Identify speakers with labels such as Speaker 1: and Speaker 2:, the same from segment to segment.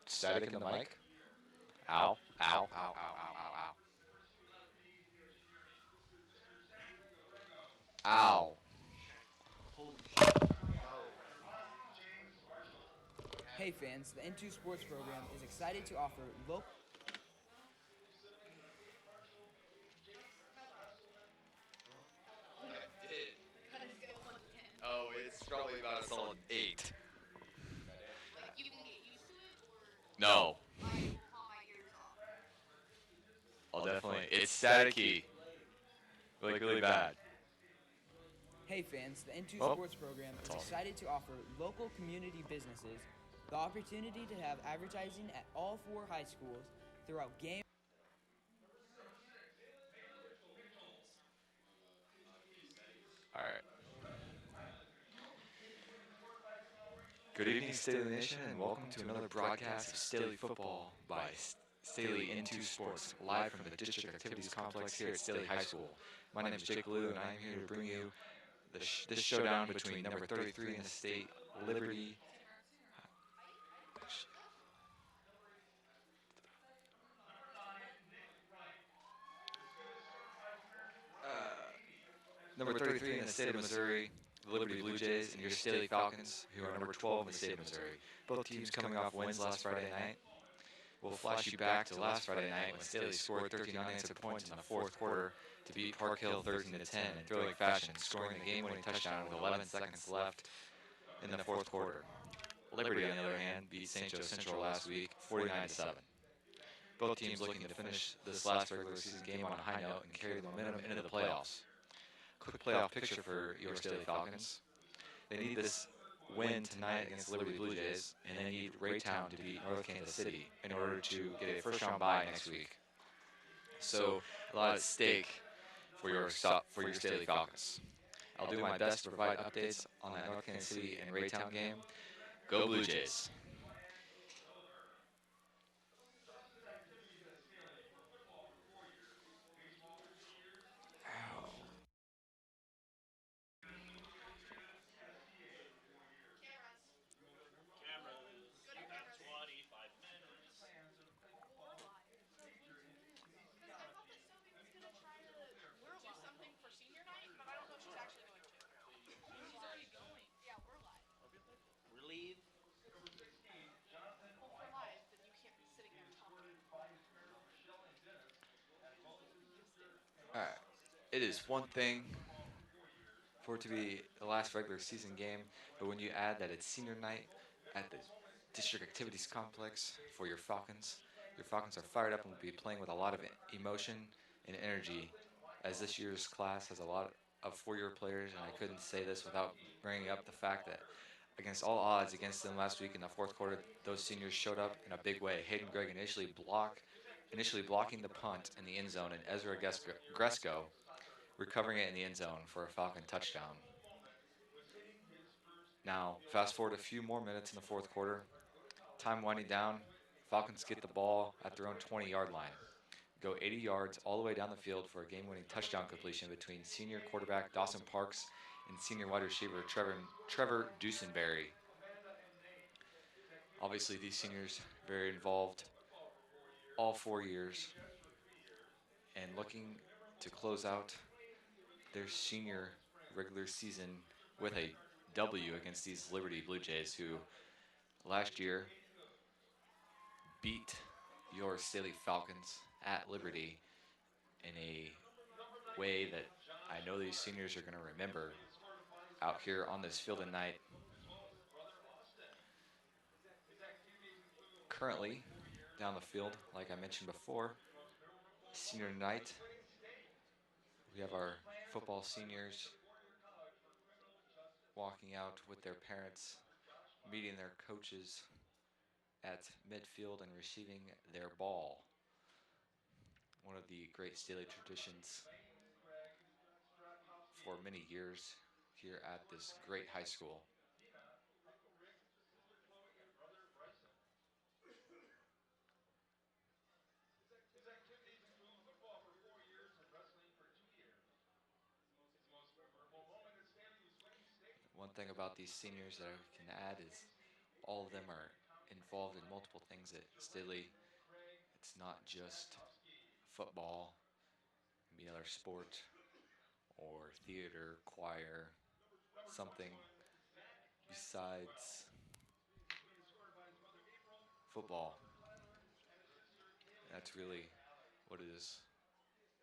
Speaker 1: static in the mic. Ow, ow, ow, ow, ow, ow, ow. Ow.
Speaker 2: Hey fans, the N2 Sports program is excited to offer local.
Speaker 1: I did. Oh, it's probably about a solid 8. No. I'll definitely. It's staticky. Like really bad.
Speaker 2: Hey fans, the N2
Speaker 1: Oh,
Speaker 2: Sports program
Speaker 1: that's
Speaker 2: is
Speaker 1: awesome.
Speaker 2: excited to offer local community businesses the opportunity to have advertising at all 4 high schools throughout game.
Speaker 1: All right. Good evening, Staley Nation, and welcome to another broadcast of Staley Football by Staley Into Sports, live from the District Activities Complex here at Staley High School. My name is Jake Lou, and I'm here to bring you this showdown between number 33 in the state, Liberty. Number 33 in the state of Missouri, the Liberty Blue Jays, and your Staley Falcons, who are number 12 in the state of Missouri. Both teams coming off wins last Friday night. We'll flash you back to last Friday night when Staley scored 13 unanswered points in the fourth quarter to beat Park Hill 13-10 in thrilling fashion, scoring the game-winning touchdown with 11 seconds left in the fourth quarter. Liberty, on the other hand, beat St. Joe Central last week 49-7. Both teams looking to finish this last regular season game on a high note and carry the momentum into the playoffs. Quick playoff picture for your Staley Falcons. They need this win tonight against the Liberty Blue Jays, and they need Raytown to beat North Kansas City in order to get a first-round bye next week. So a lot at stake for your Staley Falcons. I'll do my best to provide updates on that North Kansas City and Raytown game. Go Blue Jays! All right. It is one thing for it to be the last regular season game, but when you add that it's senior night at the District Activities Complex for your Falcons are fired up and will be playing with a lot of emotion and energy, as this year's class has a lot of four-year players, and I couldn't say this without bringing up the fact that against all odds against them last week in the fourth quarter, those seniors showed up in a big way. Hayden Gregg initially blocking the punt in the end zone, and Ezra Gresco recovering it in the end zone for a Falcon touchdown. Now, fast forward a few more minutes in the fourth quarter. Time winding down, Falcons get the ball at their own 20-yard line. Go 80 yards all the way down the field for a game-winning touchdown completion between senior quarterback Dawson Parks and senior wide receiver Trevor Dusenberry. Obviously, these seniors very involved all 4 years and looking to close out their senior regular season with a W against these Liberty Blue Jays, who last year beat your Staley Falcons at Liberty in a way that I know these seniors are going to remember out here on this field tonight. Currently, down the field, like I mentioned before, senior night, we have our football seniors walking out with their parents, meeting their coaches at midfield and receiving their ball. One of the great Staley traditions for many years here at this great high school. One thing about these seniors that I can add is all of them are involved in multiple things at Staley. It's not just football, maybe another sport or theater, choir, something besides football. That's really what it is.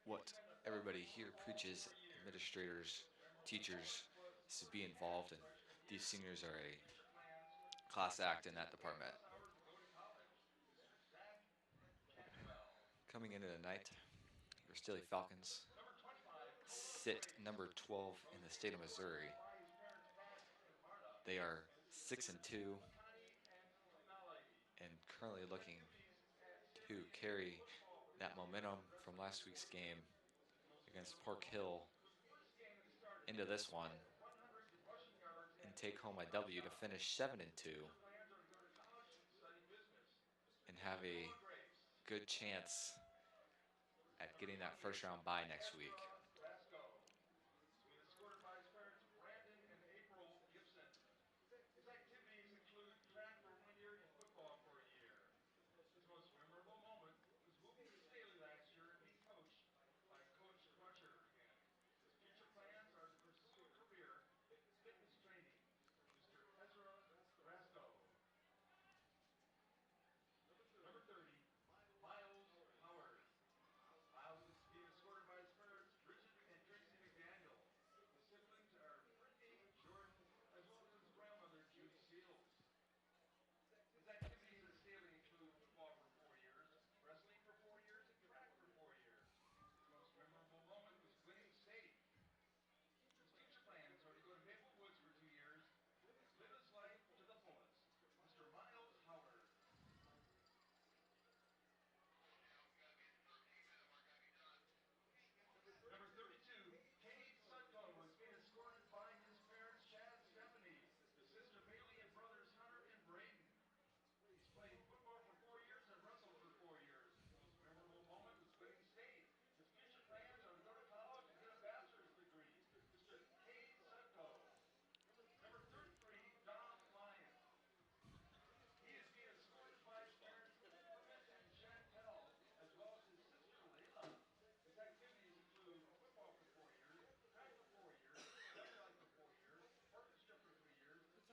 Speaker 1: What everybody here preaches, administrators, teachers, is to be involved in. These seniors are a class act in that department. Coming into the night, your Staley Falcons sit number 12 in the state of Missouri. They are 6-2 and currently looking to carry that momentum from last week's game against Park Hill into this one and take home a W to finish 7-2 and have a good chance at getting that first round bye next week.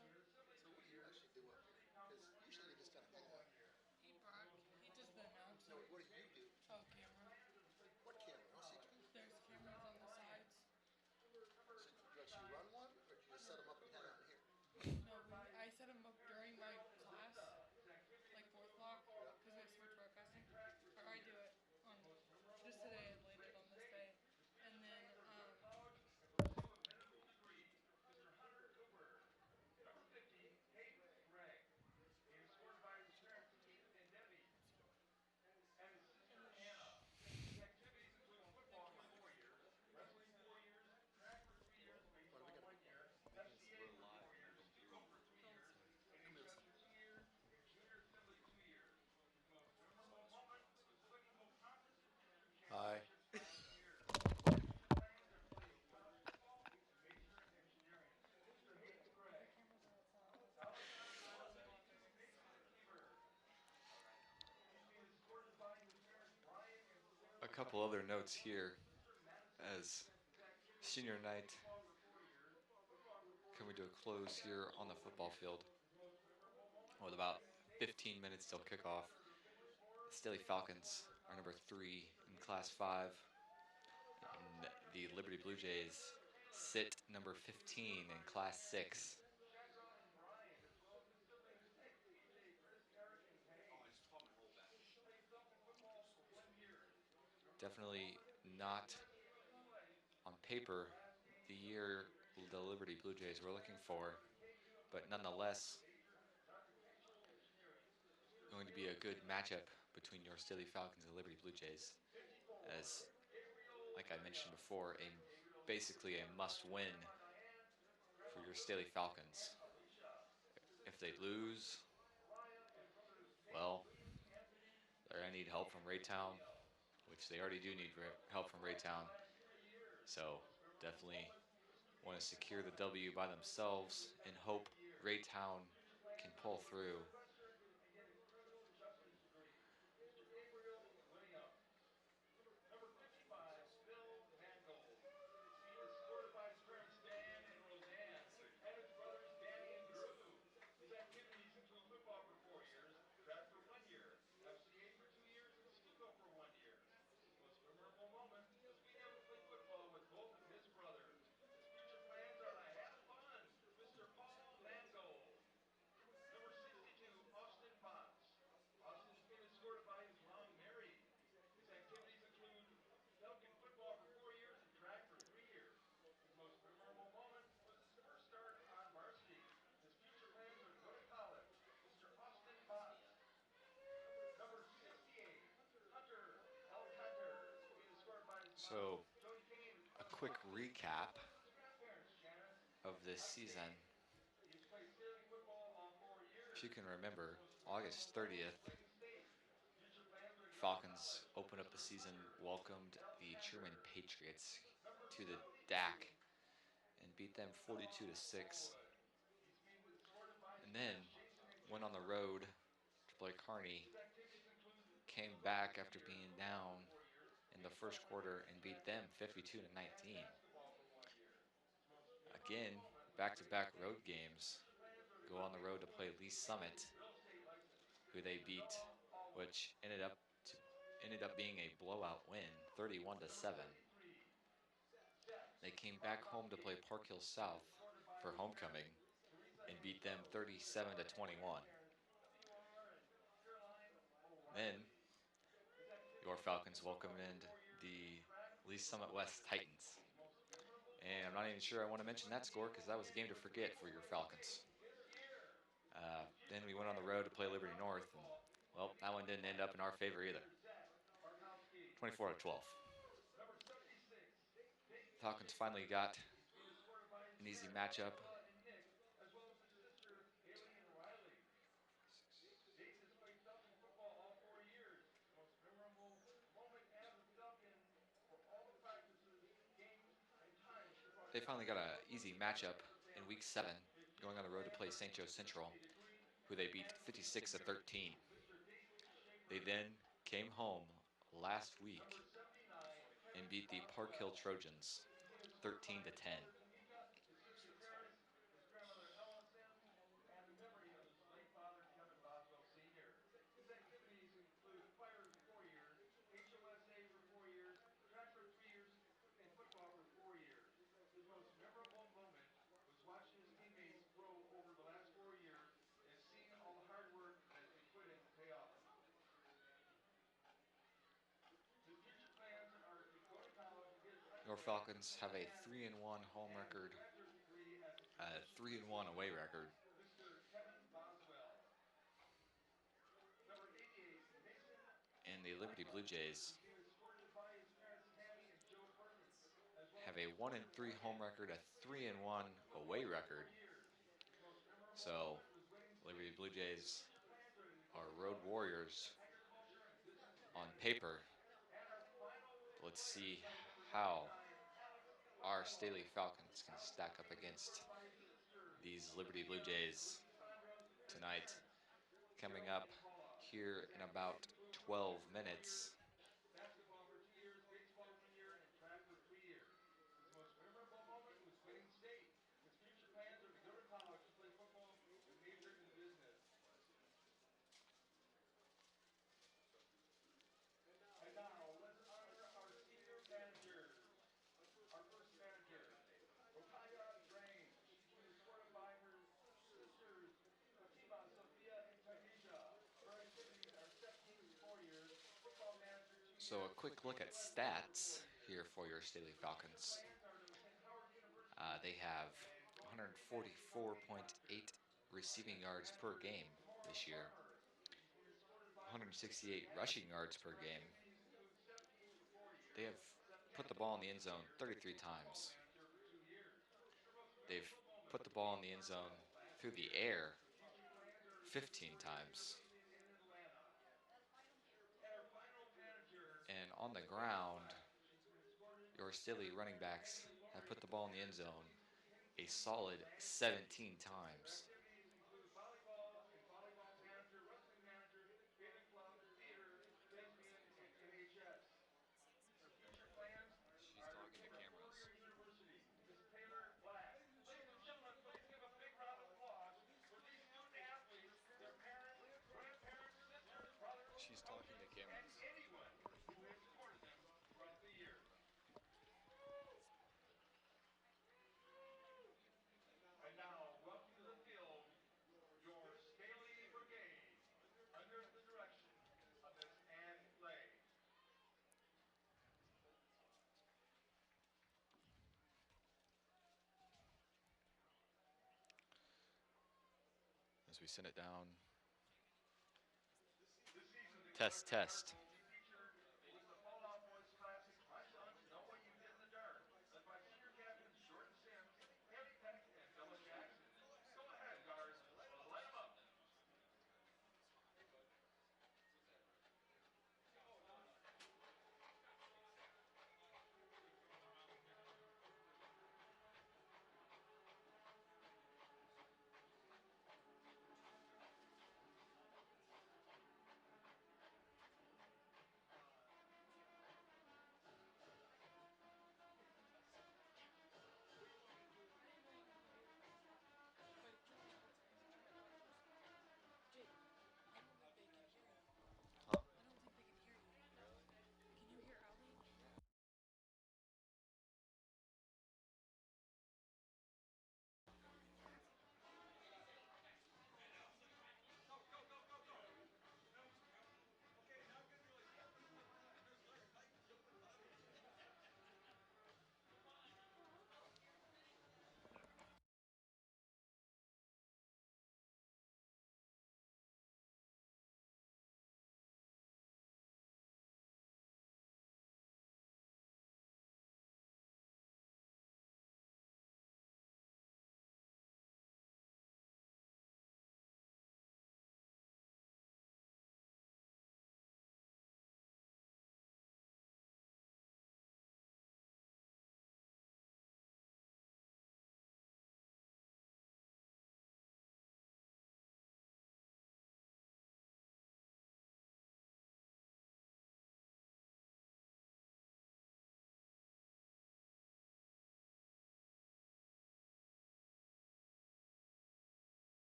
Speaker 3: So what do you actually do up here? Because usually you just kind of hang out.
Speaker 4: He brought, he just the announcer.
Speaker 3: No, what do you do?
Speaker 4: Oh, camera.
Speaker 3: What camera? I'll see you.
Speaker 4: There's cameras on the sides.
Speaker 3: So do you actually run one, or do you just set them up and hang out in here?
Speaker 4: No, I set them up during my class, like fourth block, because we switch broadcasting. Or I do it on just today and landed on this day. And then,
Speaker 3: What are we gonna?
Speaker 1: Because we're live on three.
Speaker 3: Come here. Something. Hi.
Speaker 4: the cameras are outside.
Speaker 1: A couple other notes here as senior night coming to a close here on the football field with about 15 minutes till kickoff. Staley Falcons are number 3 in Class 5, and the Liberty Blue Jays sit number 15 in Class 6. Definitely not on paper the year the Liberty Blue Jays were looking for, but nonetheless going to be a good matchup between your Staley Falcons and Liberty Blue Jays, as like I mentioned before, basically a must-win for your Staley Falcons. If they lose, well, they're going to need help from Raytown, which they already do need help from Raytown. So definitely want to secure the W by themselves and hope Raytown can pull through So, a quick recap of this season. If you can remember, August 30th, Falcons opened up the season, welcomed the Truman Patriots to the DAC, and beat them 42-6. And then went on the road to play Kearney, came back after being down in the first quarter and beat them 52-19. Again, back-to-back road games. Go on the road to play Lee Summit, who they beat, which ended up being a blowout win, 31-7. They came back home to play Park Hill South for homecoming and beat them 37-21. Then your Falcons welcomed in the Lee Summit West Titans. And I'm not even sure I want to mention that score because that was a game to forget for your Falcons. Then we went on the road to play Liberty North, and well, that one didn't end up in our favor either. 24-12. Falcons finally got an easy matchup. They finally got an easy matchup in week 7, going on the road to play St. Joe Central, who they beat 56-13. They then came home last week and beat the Park Hill Trojans 13-10. Your Falcons have a 3-1 home record, a 3-1 away record. And the Liberty Blue Jays have a 1-3 home record, a 3-1 away record. So, Liberty Blue Jays are road warriors on paper. Let's see how our Staley Falcons can stack up against these Liberty Blue Jays tonight. Coming up here in about 12 minutes. So a quick look at stats here for your Staley Falcons. They have 144.8 receiving yards per game this year, 168 rushing yards per game. They have put the ball in the end zone 33 times. They've put the ball in the end zone through the air 15 times. And on the ground, your Staley running backs have put the ball in the end zone a solid 17 times. She's talking to cameras. She's talking to cameras. As we send it down. Test, test.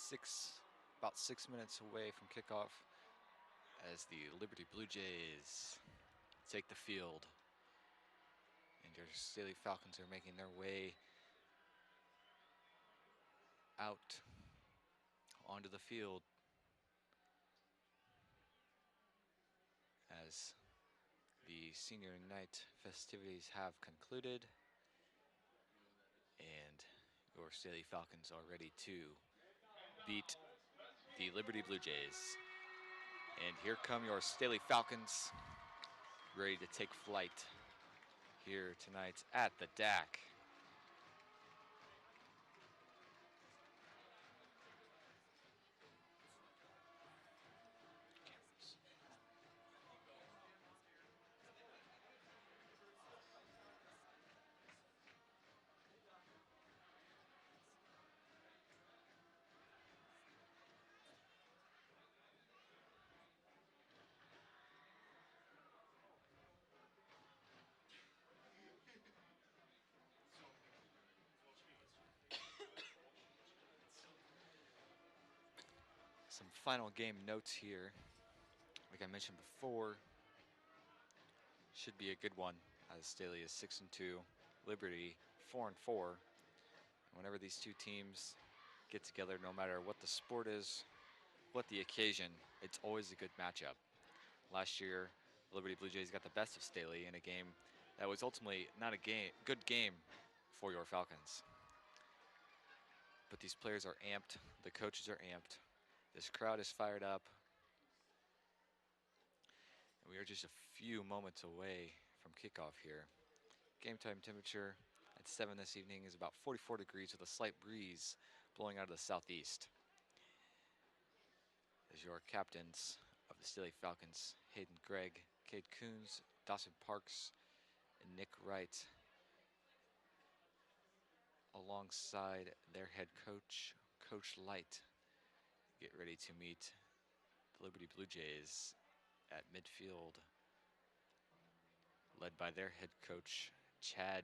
Speaker 1: About 6 minutes away from kickoff as the Liberty Blue Jays take the field. And your Staley Falcons are making their way out onto the field as the senior night festivities have concluded. And your Staley Falcons are ready to beat the Liberty Blue Jays. And here come your Staley Falcons, ready to take flight here tonight at the DAC. Some final game notes here. Like I mentioned before, should be a good one as Staley is 6-2, Liberty 4-4. And whenever these two teams get together, no matter what the sport is, what the occasion, it's always a good matchup. Last year, the Liberty Blue Jays got the best of Staley in a game that was ultimately not a good game for your Falcons. But these players are amped, the coaches are amped, this crowd is fired up. And we are just a few moments away from kickoff here. Game time temperature at 7 this evening is about 44 degrees with a slight breeze blowing out of the southeast. As your captains of the Staley Falcons, Hayden Gregg, Cade Coons, Dawson Parks, and Nick Wright, alongside their head coach, Coach Light, get ready to meet the Liberty Blue Jays at midfield, led by their head coach, Chad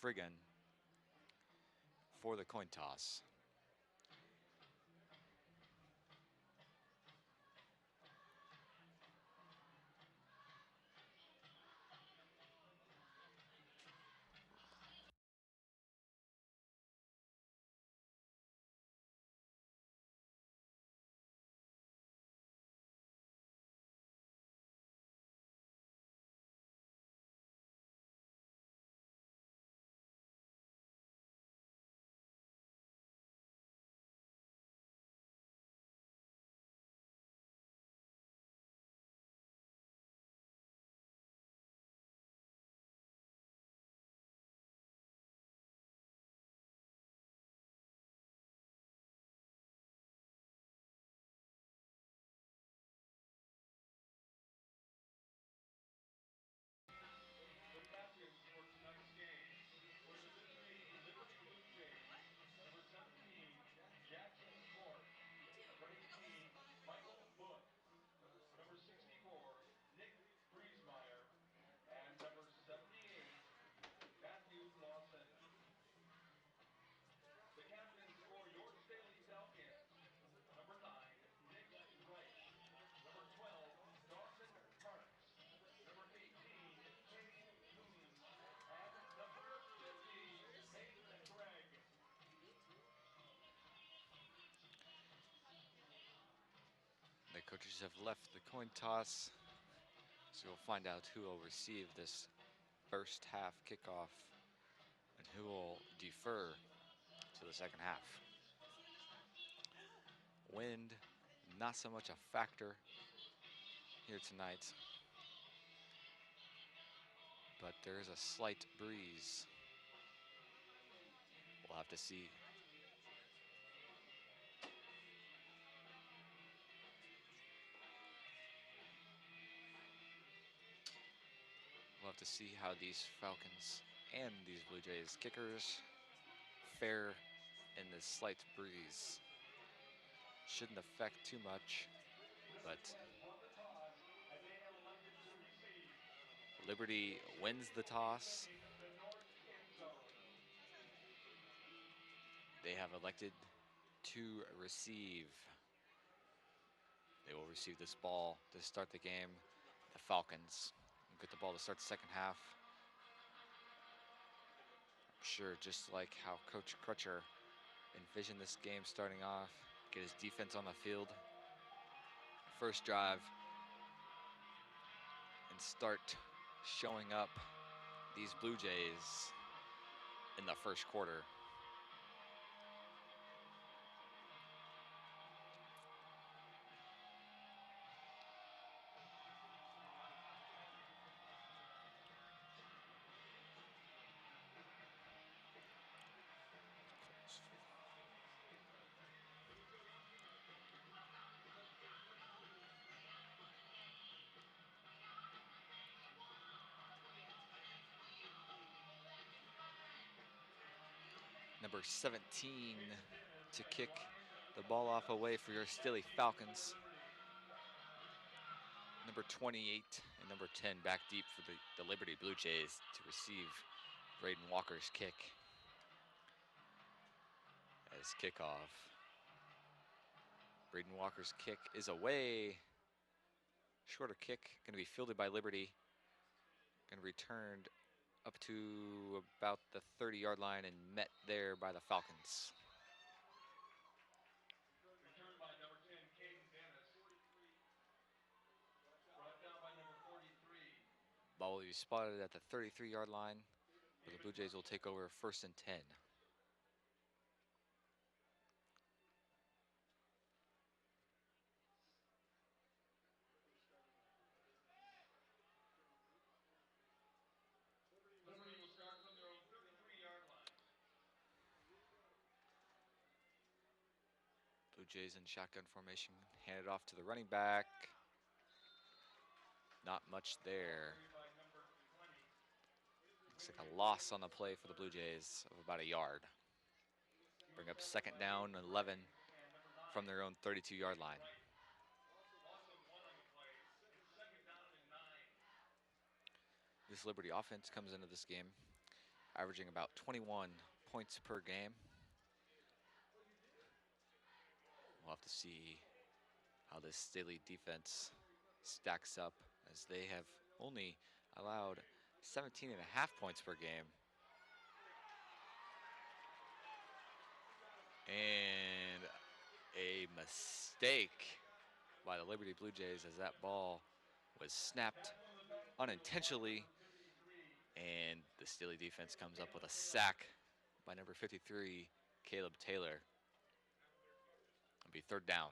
Speaker 1: Friggin, for the coin toss. The coaches have left the coin toss, so we'll find out who will receive this first half kickoff and who will defer to the second half. Wind, not so much a factor here tonight, but there is a slight breeze. We'll have to see. We'll have to see how these Falcons and these Blue Jays kickers fare in this slight breeze. Shouldn't affect too much, but Liberty wins the toss. They have elected to receive. They will receive this ball to start the game. The Falcons will get the ball to start the second half. I'm sure just like how Coach Crutcher envisioned this game starting off, get his defense on the field, first drive, and start showing up these Blue Jays in the first quarter. Number 17 to kick the ball off away for your Staley Falcons. Number 28 and number 10 back deep for the Liberty Blue Jays to receive Braden Walker's kick. As kickoff. Braden Walker's kick is away. Shorter kick, going to be fielded by Liberty. Going to be returned up to about the 30-yard line and met there by the Falcons.
Speaker 5: Returned by number 10, Caden Dennis. Brought down by number 43.
Speaker 1: Ball will be spotted at the 33-yard line, where the Blue Jays will take over 1st and 10.
Speaker 5: Liberty will start from their own 33-yard line.
Speaker 1: Blue Jays in shotgun formation, handed off to the running back. Not much there. Looks like a loss on the play for the Blue Jays of about a yard. Bring up 2nd down, 11 from their own 32-yard line. This Liberty offense comes into this game averaging about 21 points per game. We'll have to see how this Staley defense stacks up, as they have only allowed 17.5 points per game. And a mistake by the Liberty Blue Jays as that ball was snapped unintentionally, and the Staley defense comes up with a sack by number 53, Caleb Taylor. It'll be 3rd down.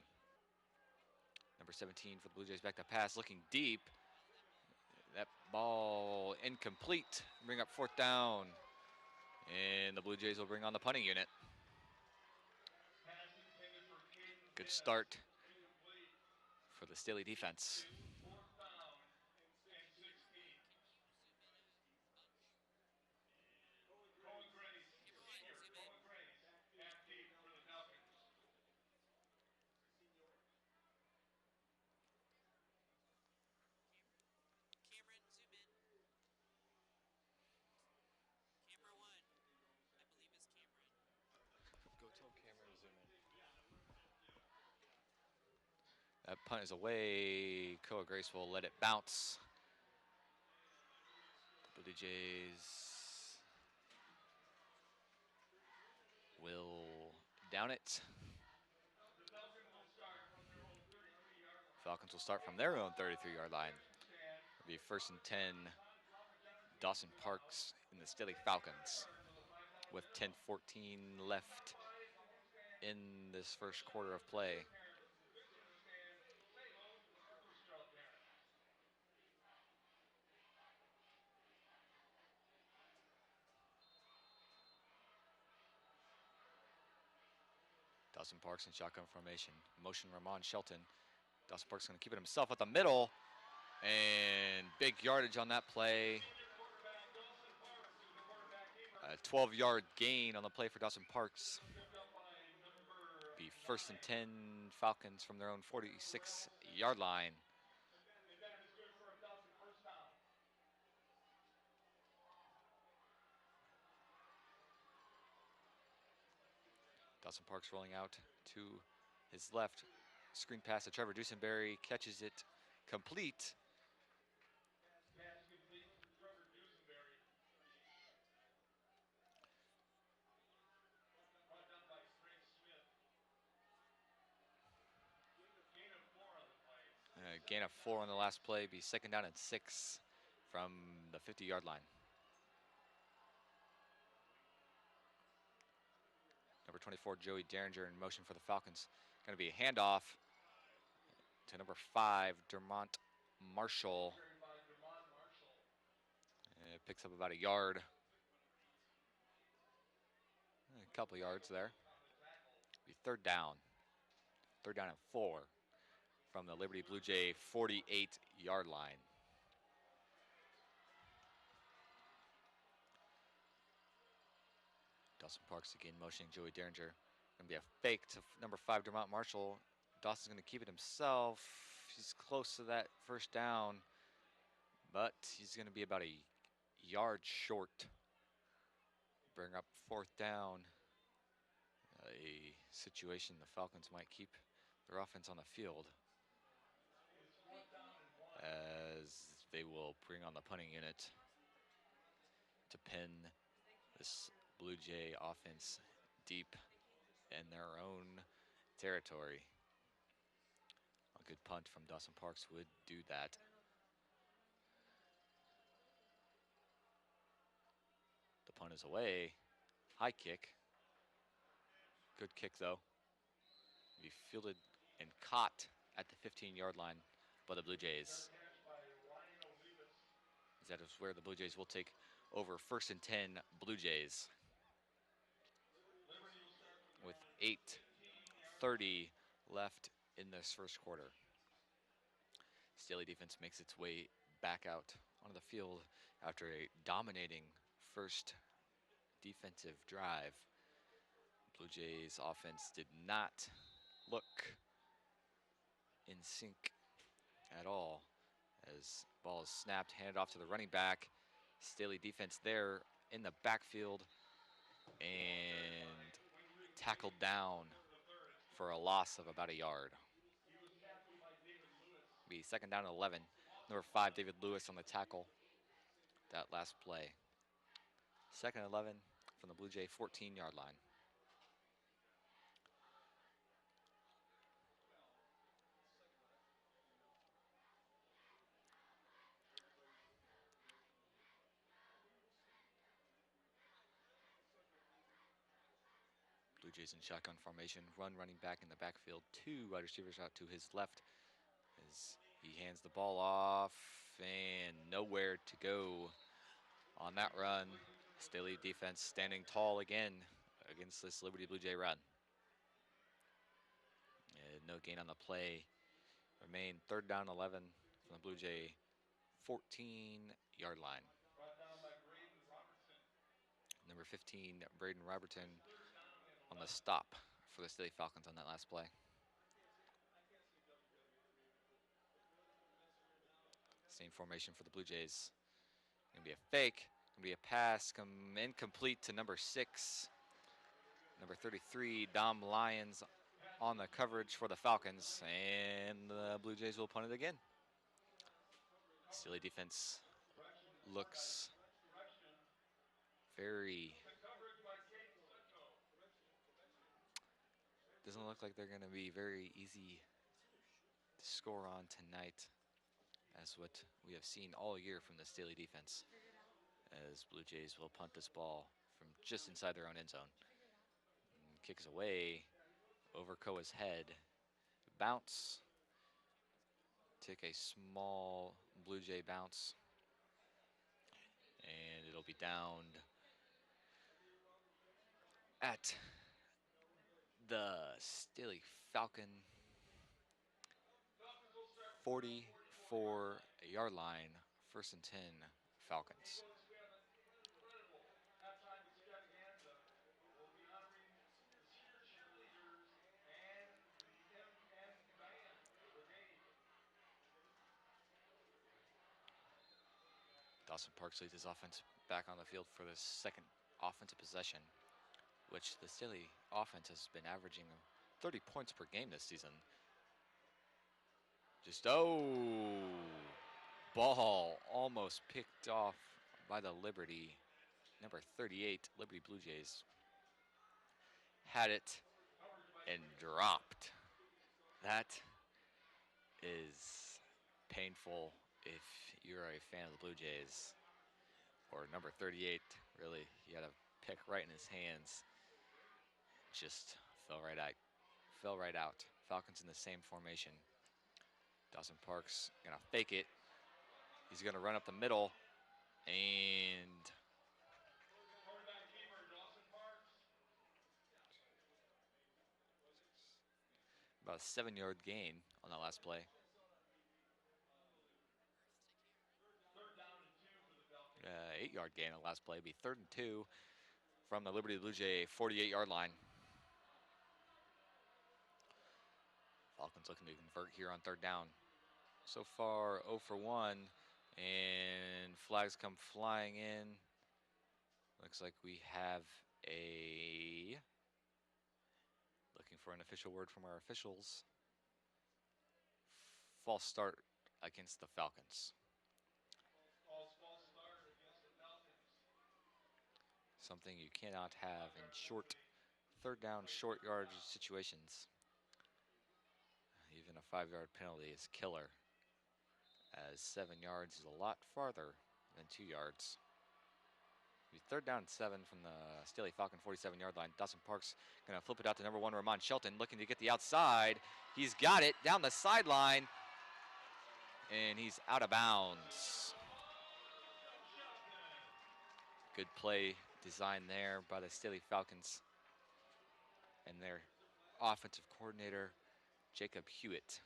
Speaker 1: Number 17 for the Blue Jays back to pass, looking deep. That ball incomplete. Bring up 4th down. And the Blue Jays will bring on the punting unit. Good start for the Staley defense. That punt is away. Koa Grace will let it bounce. The Blue Jays will down it. Falcons will start from their own 33-yard line. It'll be 1st and 10. Dawson Parks in the Staley Falcons with 10:14 left in this first quarter of play. Dawson Parks in shotgun formation. Motion Ramon Shelton. Dawson Parks going to keep it himself at the middle. And big yardage on that play. A 12-yard gain on the play for Dawson Parks. Be 1st and 10 Falcons from their own 46-yard line. Dawson Parks rolling out to his left. Screen pass to Trevor Dusenberry, catches it complete.
Speaker 5: Pass complete to Trevor Dusenberry. Brought down by Greg Smith. Gain of 4 on the play.
Speaker 1: Gain of 4 on the last play, be 2nd down and 6 from the 50-yard line. Number 24, Joey Derringer in motion for the Falcons. Going to be a handoff to number 5, Dermont Marshall.
Speaker 5: Carried by Dermont Marshall.
Speaker 1: And it picks up about a yard. A couple yards there. Be 3rd down. 3rd down and 4 from the Liberty Blue Jay 48-yard line. Dawson Parks again motioning Joey Derringer. Gonna be a fake to number 5, Dermont Marshall. Dawson's gonna keep it himself. He's close to that 1st down, but he's gonna be about a yard short. Bring up 4th down. A situation the Falcons might keep their offense on the field, as they will bring on the punting unit to pin this Blue Jay offense deep in their own territory. A good punt from Dawson Parks would do that. The punt is away. High kick. Good kick though. Be fielded and caught at the 15-yard line by the Blue Jays. That is where the Blue Jays will take over 1st and 10 Blue Jays. With 8:30 left in this 1st quarter. Staley defense makes its way back out onto the field after a dominating 1st defensive drive. Blue Jays offense did not look in sync at all, as ball is snapped, handed off to the running back. Staley defense there in the backfield and tackled down for a loss of about a yard. Be 2nd down and 11. Number 5, David Lewis on the tackle that last play. 2nd and 11 from the Blue Jay 14-yard line. Blue Jays in shotgun formation, running back in the backfield. 2 wide receivers out to his left as he hands the ball off and nowhere to go on that run. Staley defense standing tall again against this Liberty Blue Jay run. And no gain on the play. Remain 3rd down 11 from the Blue Jay 14-yard line. Number 15, Braden Robertson on the stop for the Staley Falcons on that last play. Same formation for the Blue Jays. Gonna be a fake, gonna be a pass, come incomplete to number 6. Number 33, Dom Lyons on the coverage for the Falcons, and the Blue Jays will punt it again. Staley defense looks very, doesn't look like they're going to be very easy to score on tonight, as what we have seen all year from the Staley defense, as Blue Jays will punt this ball from just inside their own end zone. And kicks away over Koa's head. Bounce. Take a small Blue Jay bounce. And it'll be downed at the Staley Falcon 44-yard line. 1st and 10 Falcons. Dawson Parks leads his offense back on the field for the 2nd offensive possession. which the Staley offense has been averaging 30 points per game this season. Just, ball almost picked off by the Liberty. Number 38, Liberty Blue Jays had it and dropped. That is painful if you're a fan of the Blue Jays. Or number 38, really, he had a pick right in his hands. Just fell right out. Falcons in the same formation. Dawson Parks gonna fake it. He's gonna run up the middle and
Speaker 5: Quarterback keeper, Dawson Parks.
Speaker 1: about a 7-yard gain on that last play.
Speaker 5: Third down and 2 for the Falcons.
Speaker 1: 8-yard gain on the last play. Be 3rd and 2 from the Liberty Blue Jay 48-yard line. Falcons looking to convert here on 3rd down. So far 0 for 1, and flags come flying in. Looks like we have looking for an official word from our officials. False start against the Falcons.
Speaker 5: False start against the Falcons.
Speaker 1: Something you cannot have in short 3rd down, short yardage situations. Even a 5-yard penalty is killer, as 7 yards is a lot farther than 2 yards. Be 3rd down and 7 from the Staley Falcon 47-yard line. Dawson Parks gonna flip it out to number 1, Ramon Shelton, looking to get the outside. He's got it down the sideline, and he's out of bounds. Good play design there by the Staley Falcons and their offensive coordinator, Jacob Hewitt.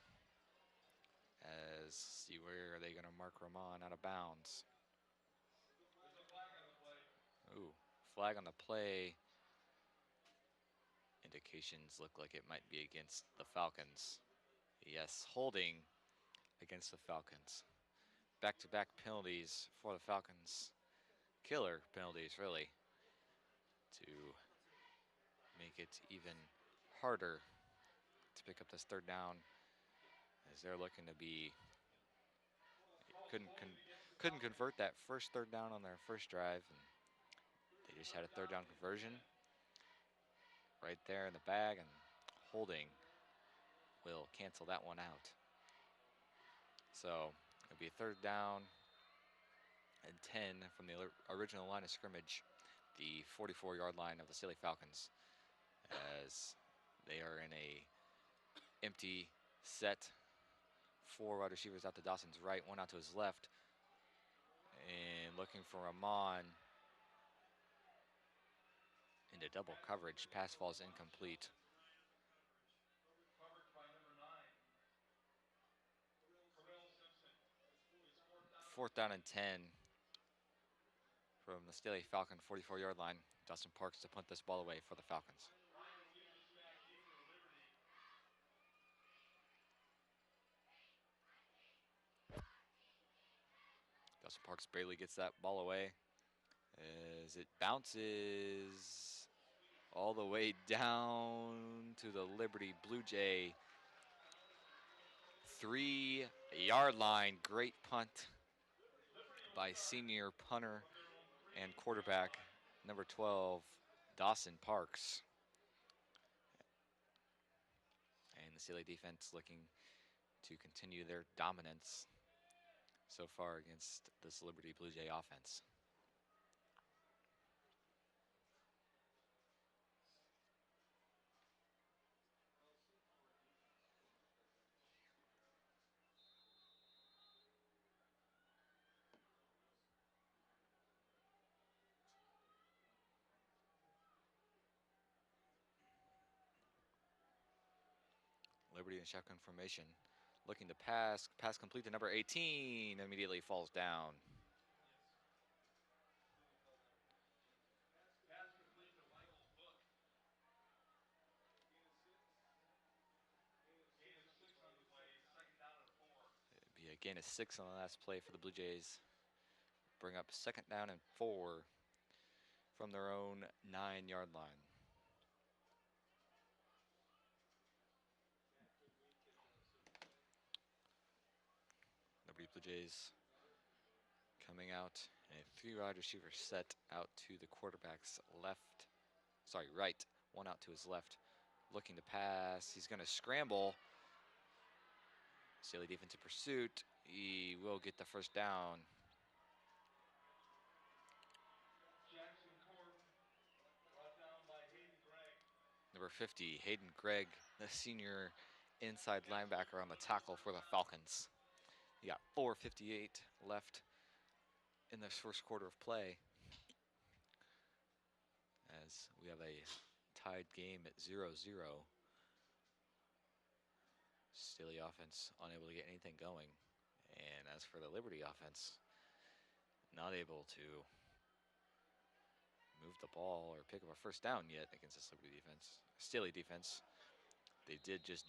Speaker 1: As, see, where are they gonna mark Ramon out of bounds? Ooh, flag on the play. Indications look like it might be against the Falcons. Yes, holding against the Falcons. Back-to-back penalties for the Falcons. Killer penalties, really, to make it even harder to pick up this 3rd down, as they're looking to be, couldn't convert that first 3rd down on their first drive, and they just had a 3rd down conversion right there in the bag, and holding will cancel that one out. So it'll be a 3rd down and 10 from the original line of scrimmage, the 44-yard line of the Staley Falcons, as they are in a empty set. 4 wide receivers out to Dawson's right, 1 out to his left, and looking for Ramon into double coverage. Pass falls incomplete.
Speaker 5: Coverage by number 9. Terrell Simpson.
Speaker 1: 4th down and 10 from the Staley Falcon 44-yard line. Dawson Parks to punt this ball away for the Falcons.
Speaker 5: Ryan Williams back in for Liberty.
Speaker 1: Dawson Parks barely gets that ball away as it bounces all the way down to the Liberty Blue Jay 3-yard line. Great punt by senior punter and quarterback number 12, Dawson Parks. And the Staley defense looking to continue their dominance so far against this Liberty Blue Jay offense. Liberty in shotgun formation, looking to pass complete to number 18, immediately falls down.
Speaker 5: Pass complete to Michael Hook. Gain of 6 on the play. 2nd down and 4.
Speaker 1: It'd be a gain of 6 on the last play for the Blue Jays. Bring up 2nd down and 4 from their own 9-yard line. Jays coming out. And a 3-wide receiver set out to the quarterback's left. Sorry, right. One out to his left. Looking to pass. He's going to scramble. Staley defensive pursuit. He will get the first down.
Speaker 5: Jackson Court brought down by Hayden Gregg.
Speaker 1: Number 50, Hayden Gregg, the senior inside linebacker on the tackle for the Falcons. You got 4:58 left in this first quarter of play, as we have a tied game at 0-0. Staley offense unable to get anything going. And as for the Liberty offense, not able to move the ball or pick up a first down yet against this Liberty defense. Staley defense, they did just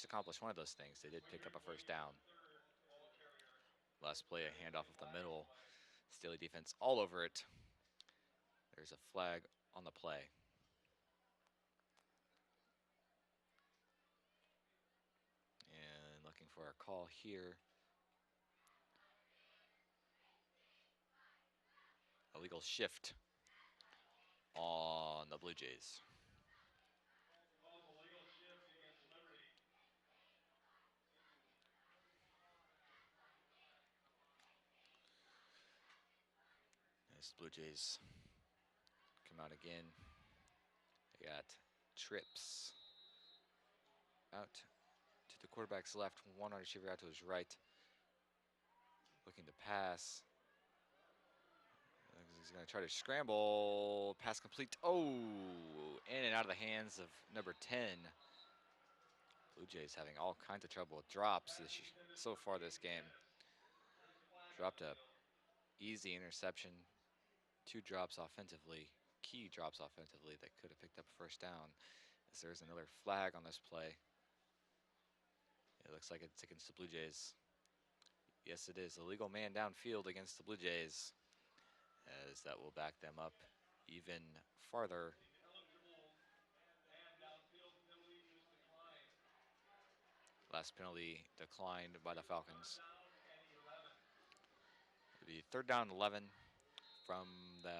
Speaker 1: accomplish one of those things. They did pick up a first down. Last play, a handoff of the middle. Staley defense all over it. There's a flag on the play. And looking for a call here. Illegal shift on the Blue Jays.
Speaker 5: Calls a legal shift against Liberty.
Speaker 1: As the Blue Jays come out again. They got trips out to the quarterback's left, one receiver out to his right. Looking to pass. He's going to try to scramble. Pass complete. Oh, in and out of the hands of number 10. Blue Jays having all kinds of trouble with drops so far this game. Dropped a easy interception. 2 drops offensively, key drops offensively that could have picked up a first down. As there's another flag on this play. It looks like it's against the Blue Jays. Yes, it is. Illegal man downfield against the Blue Jays, as that will back them up even farther.
Speaker 5: The eligible man downfield penalty is declined.
Speaker 1: Last penalty declined by the Falcons.
Speaker 5: Third down and 11.
Speaker 1: It'll be 3rd down 11 from the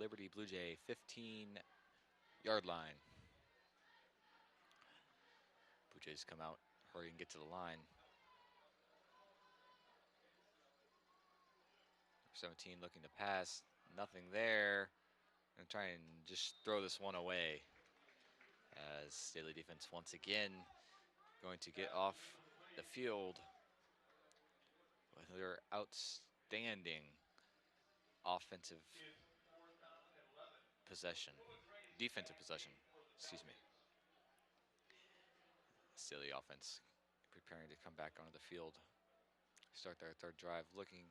Speaker 1: Liberty Blue Jay 15-yard line. Blue Jays come out, hurry and get to the line. 17 looking to pass, nothing there. Gonna try and just throw this one away, as Staley defense once again going to get off the field with their outstanding offensive possession, defensive possession, excuse me. Staley offense preparing to come back onto the field, start their 3rd drive, looking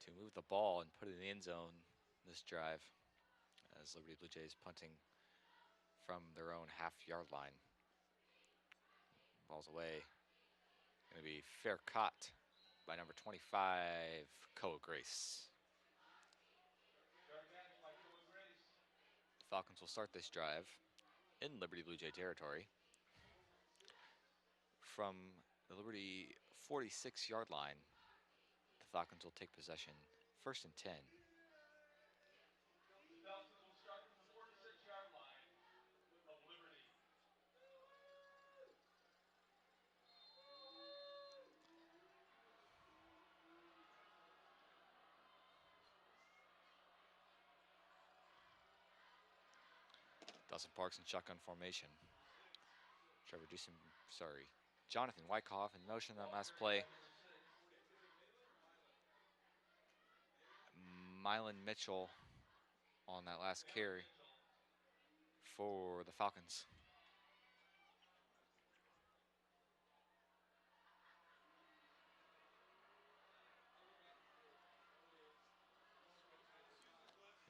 Speaker 1: to move the ball and put it in the end zone this drive, as Liberty Blue Jays punting from their own half-yard line. Ball's away. Going to be fair caught by number 25, Koa Grace.
Speaker 5: Fair catch by Koa Grace.
Speaker 1: The Falcons will start this drive in Liberty Blue Jay territory from the Liberty 46-yard line. The Falcons will take possession, 1st and 10.
Speaker 5: The Falcons will start from the 46-yard line of Liberty.
Speaker 1: Dawson Parks in shotgun formation. Jonathan Wyckoff in motion on that last play. Mylan Mitchell on that last carry for the Falcons.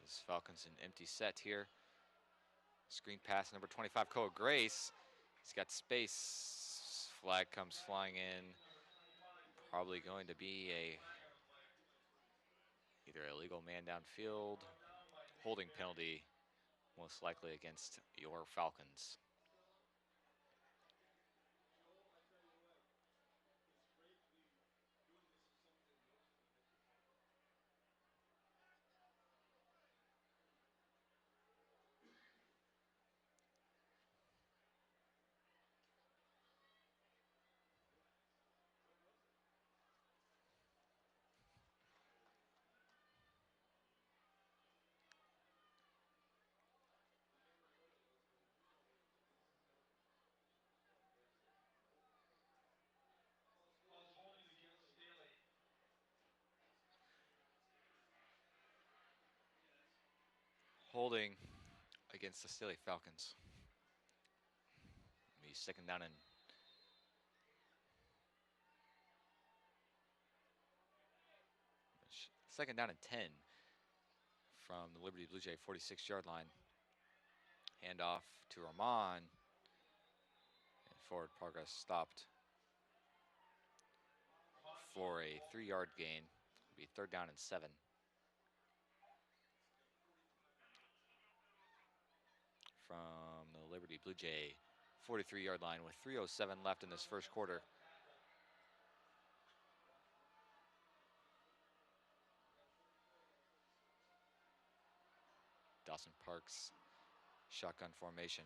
Speaker 1: This Falcons an empty set here. Screen pass, number 25, Koa Grace. He's got space. Flag comes flying in. Probably going to be either a illegal man downfield, holding penalty, most likely against your Falcons. holding against the Staley Falcons. Be second down and second down and 10 from the Liberty Blue Jay 46-yard line. Handoff to Rahman. And forward progress stopped for a 3-yard gain. It'll be third down and 7. From the Liberty Blue Jay 43-yard line with 3:07 left in this first quarter. Dawson Parks, shotgun formation.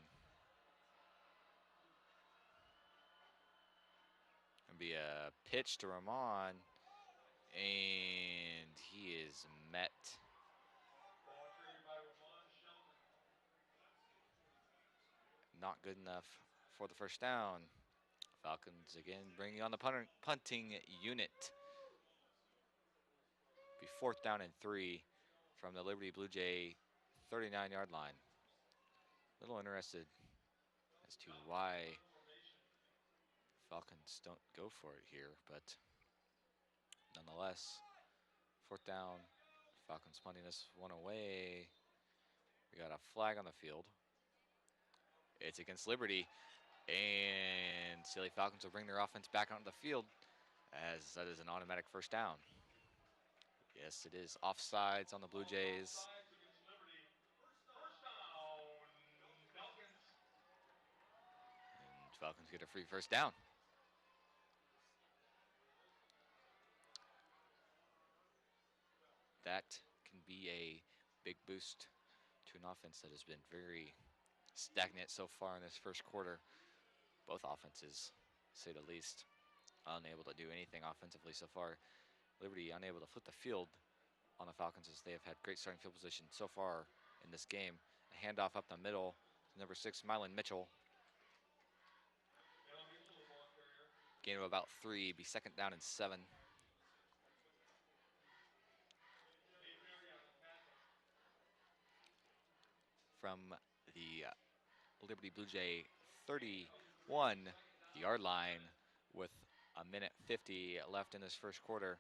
Speaker 1: Gonna be a pitch to Rahman, and he is met.
Speaker 5: Ball carried by Ramon Shelton.
Speaker 1: Not good enough for the first down. Falcons again bringing on the punting unit. Be fourth down and 3 from the Liberty Blue Jay 39-yard line. A little interested as to why Falcons don't go for it here, but nonetheless, fourth down. Falcons punting this one away. We got a flag on the field. It's against Liberty, and Staley Falcons will bring their offense back onto the field as that is an automatic first down. Yes, it is offsides on the Blue Jays.
Speaker 5: Offsides against Liberty. First down, Falcons.
Speaker 1: And Falcons get a free first down. That can be a big boost to an offense that has been very stagnant so far in this first quarter. Both offenses, to say the least, unable to do anything offensively so far. Liberty unable to flip the field on the Falcons as they have had great starting field position so far in this game. A handoff up the middle to number 6, Mylan Mitchell.
Speaker 5: Now Mitchell, the ball carrier.
Speaker 1: Gain of about 3, be second down and 7.
Speaker 5: Nate Marriott, the passing.
Speaker 1: From the Liberty Blue Jay 31-yard line with a minute 50 left in this first quarter.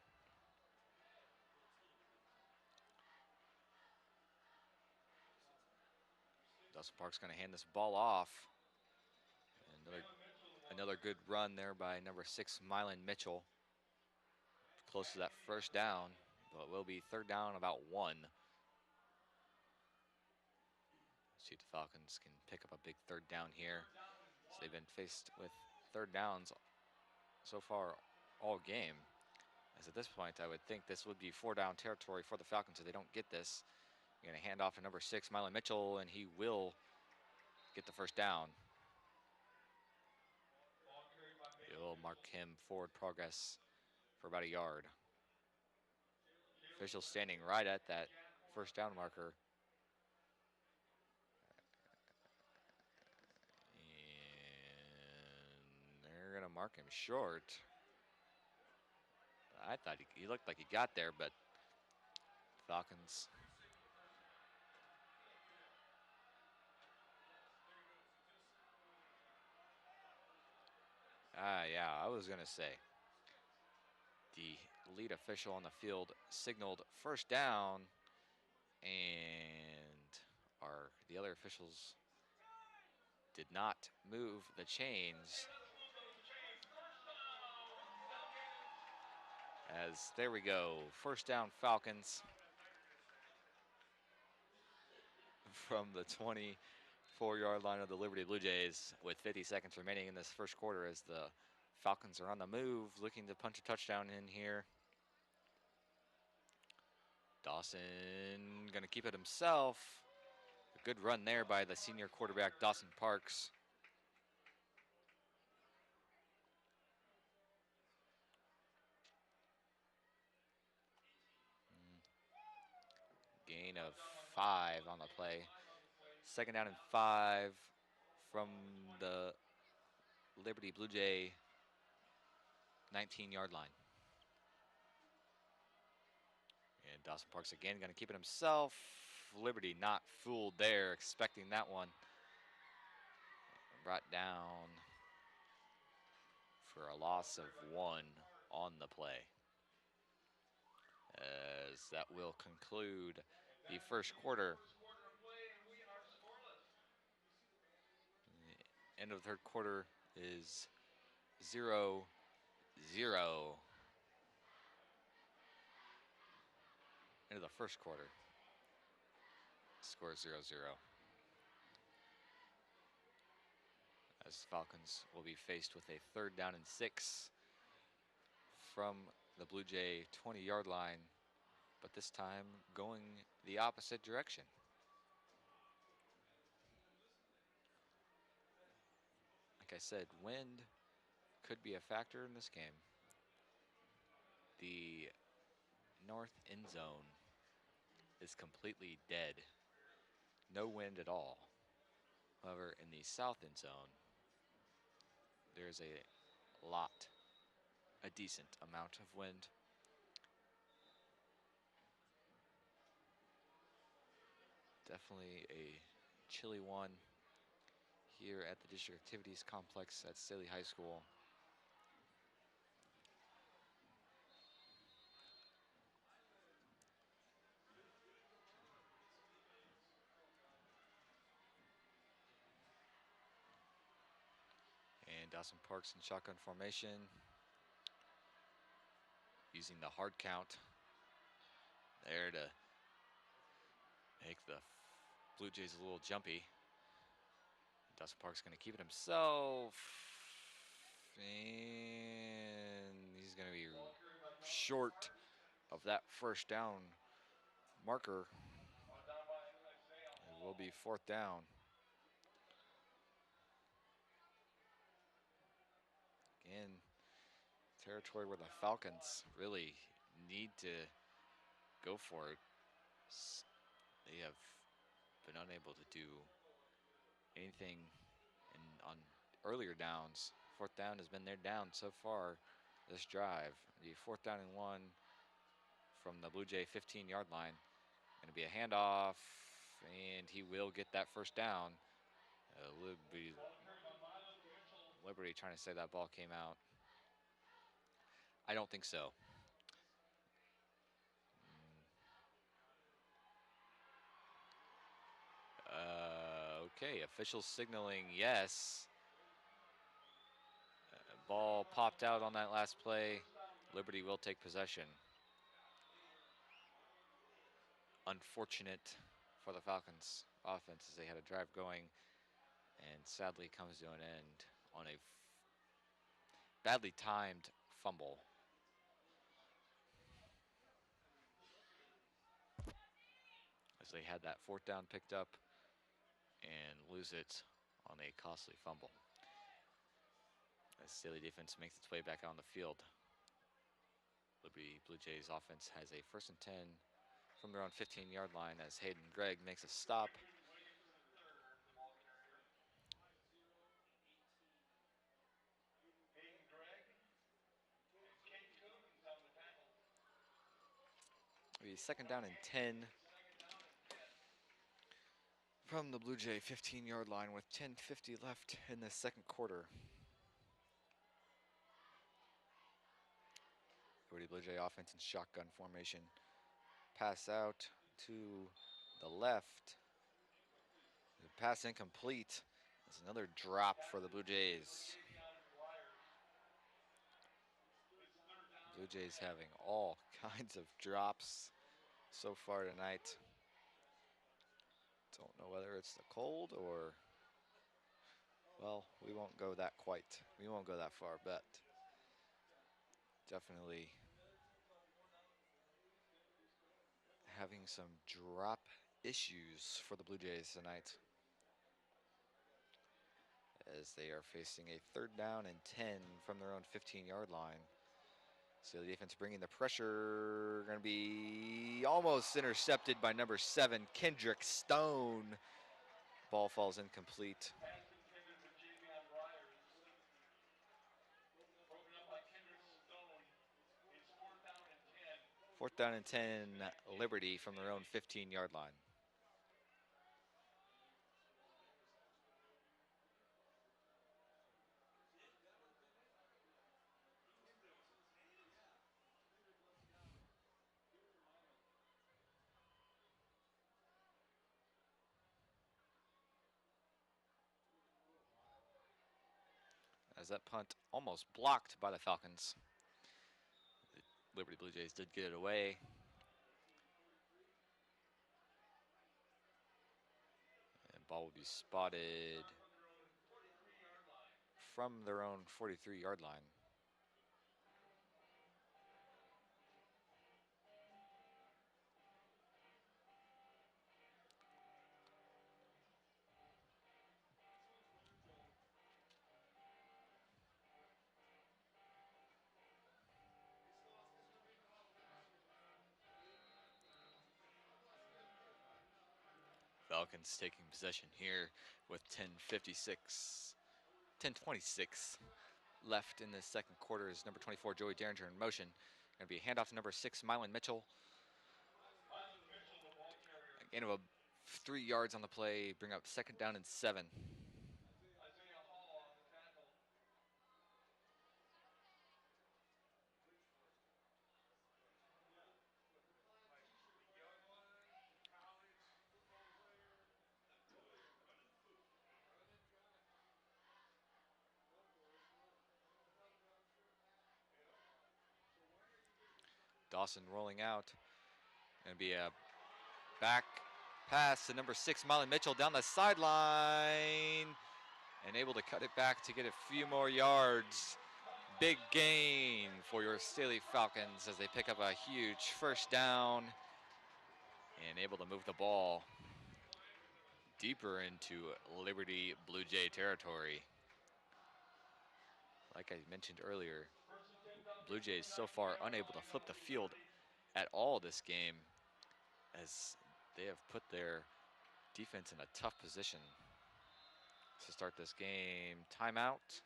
Speaker 1: Dawson Park's going to hand this ball off. Another good run there by number 6, Mylan Mitchell. Close to that first down, but it will be third down about 1. See if the Falcons can pick up a big third down here. So they've been faced with third downs so far all game. As at this point, I would think this would be 4-down territory for the Falcons if they don't get this. You're going to hand off to number 6, Mylan Mitchell, and he will get the first down. It'll mark him forward progress for about a yard. Official standing right at that first down marker. And they're going to mark him short. I thought he looked like he got there, but Falcons. Yeah, I was going to say. The lead official on the field signaled first down, and the other officials did not move the chains. As there we go, first down Falcons from the 24-yard line of the Liberty Blue Jays with 50 seconds remaining in this first quarter as the Falcons are on the move, looking to punch a touchdown in here. Dawson gonna keep it himself. A good run there by the senior quarterback, Dawson Parks. Gain of 5 on the play. Second down and 5 from the Liberty Blue Jay 19-yard line. And Dawson Parks again gonna keep it himself. Liberty not fooled there, expecting that one. Brought down for a loss of 1 on the play. As that will conclude the first quarter.
Speaker 5: First quarter of play, and we are scoreless.
Speaker 1: The end of the third quarter is 0-0. End of the first quarter. Score 0-0. As Falcons will be faced with a 3rd down and 6 from the Blue Jay 20-yard line, but this time going the opposite direction. Like I said, wind could be a factor in this game. The north end zone is completely dead. No wind at all. However, in the south end zone, there's a decent amount of wind. Definitely a chilly one here at the District Activities Complex at Staley High School. And Dawson Parks in shotgun formation, using the hard count there to make the Blue Jays a little jumpy. Dawson Parks going to keep it himself, and he's going to be short of that first down marker. It will be 4th down. Again, territory where the Falcons really need to go for it. They have been unable to do anything on earlier downs. 4th down has been their down so far this drive. The 4th down and 1 from the Blue Jay 15-yard line. Going to be a handoff, and he will get that first down. Liberty trying to say that ball came out. I don't think so. Okay, officials signaling yes. Ball popped out on that last play. Liberty will take possession. Unfortunate for the Falcons offense as they had a drive going and sadly comes to an end on a badly timed fumble. As they had that 4th down picked up and lose it on a costly fumble. As Staley defense makes its way back on the field. Liberty Blue Jays offense has a 1st and 10 from their own 15-yard line as Hayden Gregg makes a stop. It'll be 2nd down and 10 from the Blue Jay 15-yard line with 10:50 left in the second quarter. Liberty Blue Jay offense in shotgun formation. Pass out to the left. The pass incomplete. That's another drop for the Blue Jays. Blue Jays having all kinds of drops so far tonight. Don't know whether it's the cold or, well, we won't go that far, but definitely having some drop issues for the Blue Jays tonight as they are facing a 3rd down and 10 from their own 15-yard line. So the defense bringing the pressure, going to be almost intercepted by number 7, Kendrick Stone. Ball falls incomplete. Fourth down and 10, Liberty from their own 15-yard line. that punt almost blocked by the Falcons. The Liberty Blue Jays did get it away. And ball will be spotted from their own 43-yard line. Falcons taking possession here with 10:26 left in the second quarter is number 24, Joey Derringer in motion. Going to be a handoff to number 6, Mylan Mitchell.
Speaker 5: Mylan Mitchell, the ball carrier.
Speaker 1: A gain of 3 yards on the play, bring up 2nd down and 7.
Speaker 5: Isaiah Hall on the tackle.
Speaker 1: Dawson rolling out. Going to be a back pass to number 6, Mylan Mitchell down the sideline. And able to cut it back to get a few more yards. Big gain for your Staley Falcons as they pick up a huge first down and able to move the ball deeper into Liberty Blue Jay territory. Like I mentioned earlier, Blue Jays so far unable to flip the field at all this game as they have put their defense in a tough position to start this game. Timeout.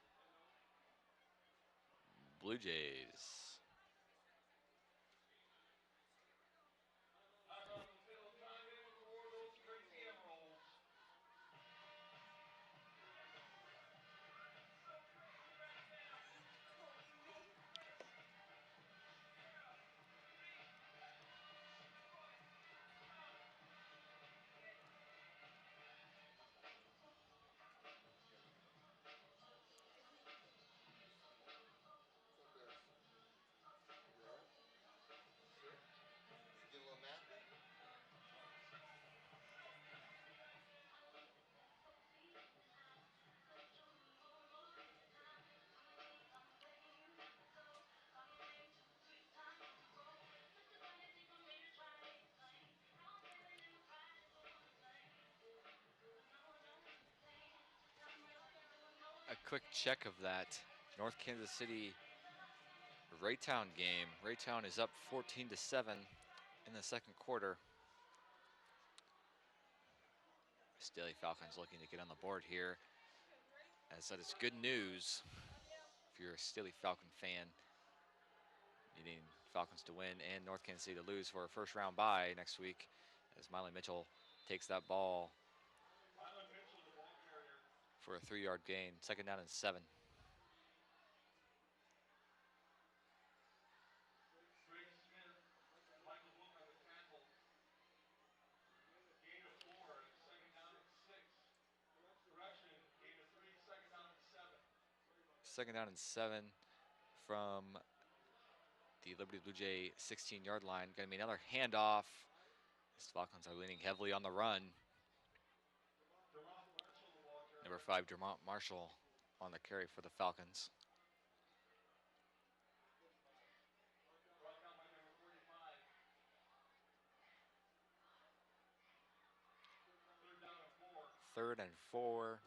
Speaker 1: Blue Jays.
Speaker 5: Out on the field, time in for those crazy Emeralds.
Speaker 3: What's up, Bears? You alright? Sure? You get a little nappy?
Speaker 1: A quick check of that North Kansas City Raytown game. Raytown is up 14-7 in the second quarter. Staley Falcons looking to get on the board here, as that is good news if you're a Staley Falcon fan. Needing Falcons to win and North Kansas City to lose for a first round bye next week, as Mylan Mitchell takes that ball
Speaker 5: Mylan Mitchell, the ball carrier.
Speaker 1: for a 3-yard gain. 2nd down and 7.
Speaker 5: Greg Smith, Michael Book on the tackle. Gain of 4, second down and 6. Correction, gain of 3, second down and 7.
Speaker 1: 2nd down and 7 from the Liberty Blue Jay 16-yard line. Going to be another handoff. The Falcons are leaning heavily on the run.
Speaker 5: Dermont Marshall, the ball carrier.
Speaker 1: Number 5, Dermont Marshall on the carry for the Falcons.
Speaker 5: Brought down by number 45. 3rd down and 4.
Speaker 1: 3rd and 4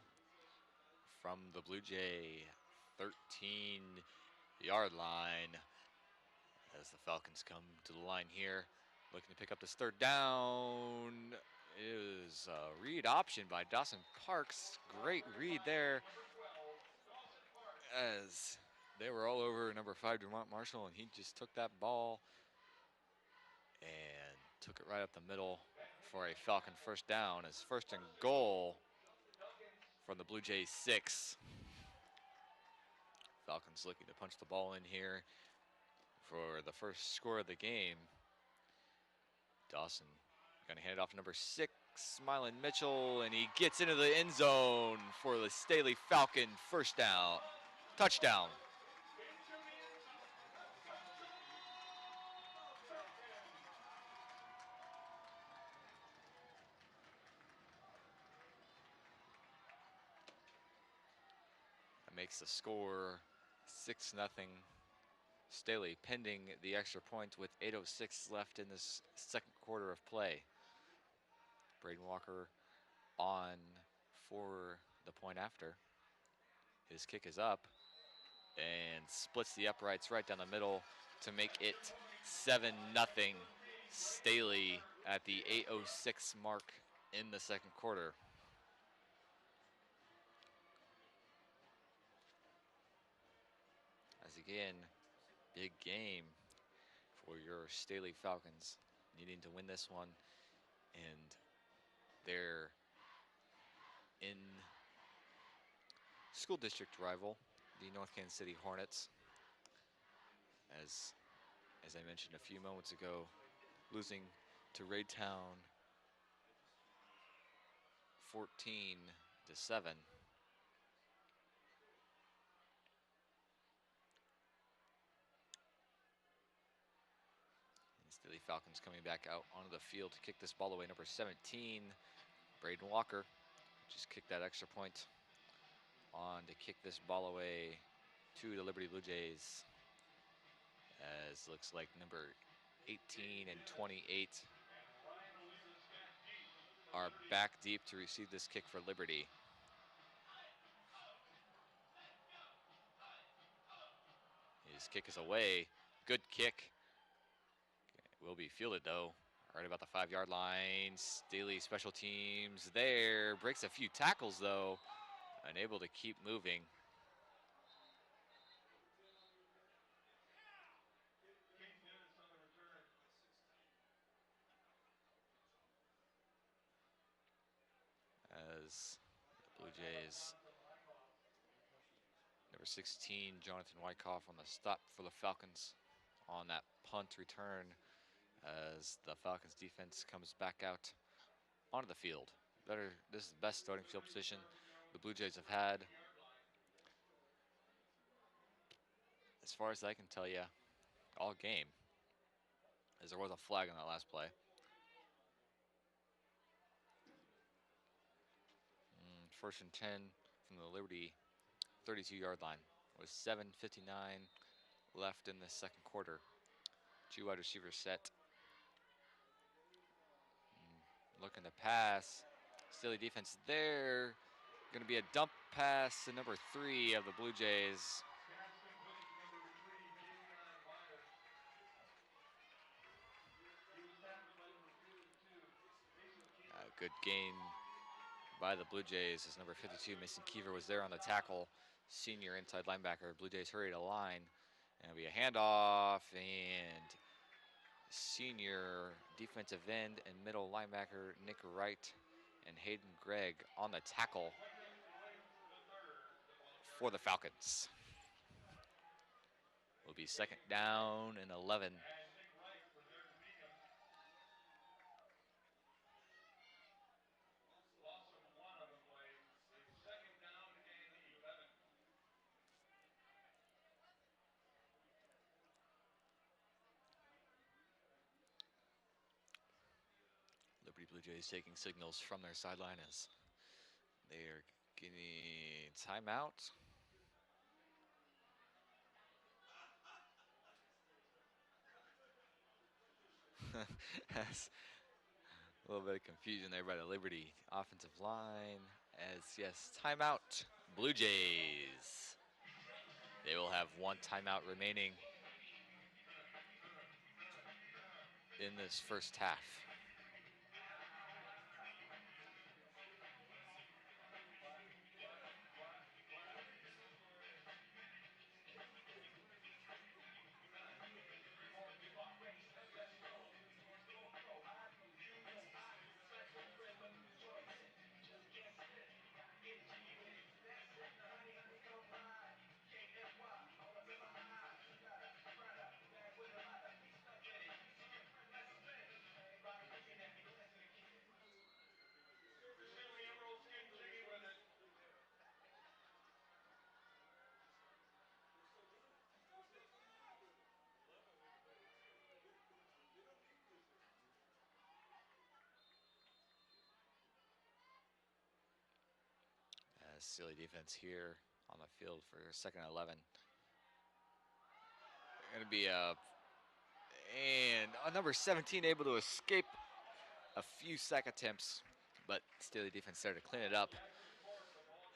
Speaker 1: from the Blue Jay 13-yard line, as the Falcons come to the line here, looking to pick up this 3rd down. It is a read option by Dawson Parks. Great read there,
Speaker 5: Number 12, Dawson Park.
Speaker 1: as they were all over number 5, Dermont Marshall, and he just took that ball and took it right up the middle for a Falcon first down, as 1st and goal from the Blue Jays 6. Falcons looking to punch the ball in here for the first score of the game. Dawson gonna hand it off to number 6, Mylan Mitchell, and he gets into the end zone for the Staley Falcon first down. Touchdown.
Speaker 5: Into the end zone. Touchdown, Falcons.
Speaker 1: That makes the score 6-0. Staley pending the extra point with 8:06 left in this second quarter of play. Braden Walker on for the point after. His kick is up and splits the uprights right down the middle to make it 7-0. Staley at the 8:06 mark in the second quarter. As again, big game for your Staley Falcons, needing to win this one, and they're in school district rival, the North Kansas City Hornets. As I mentioned a few moments ago, losing to Raytown 14-7. And Staley Falcons coming back out onto the field to kick this ball away. Number 17, Braden Walker, just kicked that extra point on to kick this ball away to the Liberty Blue Jays. As looks like number 18 and 28 are back deep to receive this kick for Liberty. His kick is away. Good kick. Will be fielded though. Right about the 5-yard line. Staley special teams there. Breaks a few tackles though. Unable to keep moving. As the Blue Jays, number 16, Jonathan Wyckoff on the stop for the Falcons on that punt return as the Falcons defense comes back out onto the field. This is the best starting field position the Blue Jays have had, as far as I can tell you, all game, as there was a flag on that last play. First and 10 from the Liberty 32-yard line with 7:59 left in the second quarter. Two wide receivers set. Looking to pass. Staley defense there. Going to be a dump pass to number 3 of the Blue Jays. A good gain by the Blue Jays as number 52, Mason Kiever, was there on the tackle. Senior inside linebacker. Blue Jays hurry to line. And it'll be a handoff, and senior defensive end and middle linebacker Nick Wright and Hayden Gregg on the tackle for the Falcons. Will be second down and 11. Liberty Blue Jays taking signals from their sideline as they are getting timeout. That's a little bit of confusion there by the Liberty offensive line as, yes, timeout, Blue Jays. They will have one timeout remaining in this first half. Silly defense here on the field for second and 11. Going to be and number 17 able to escape a few sack attempts, but Staley defense started to clean it up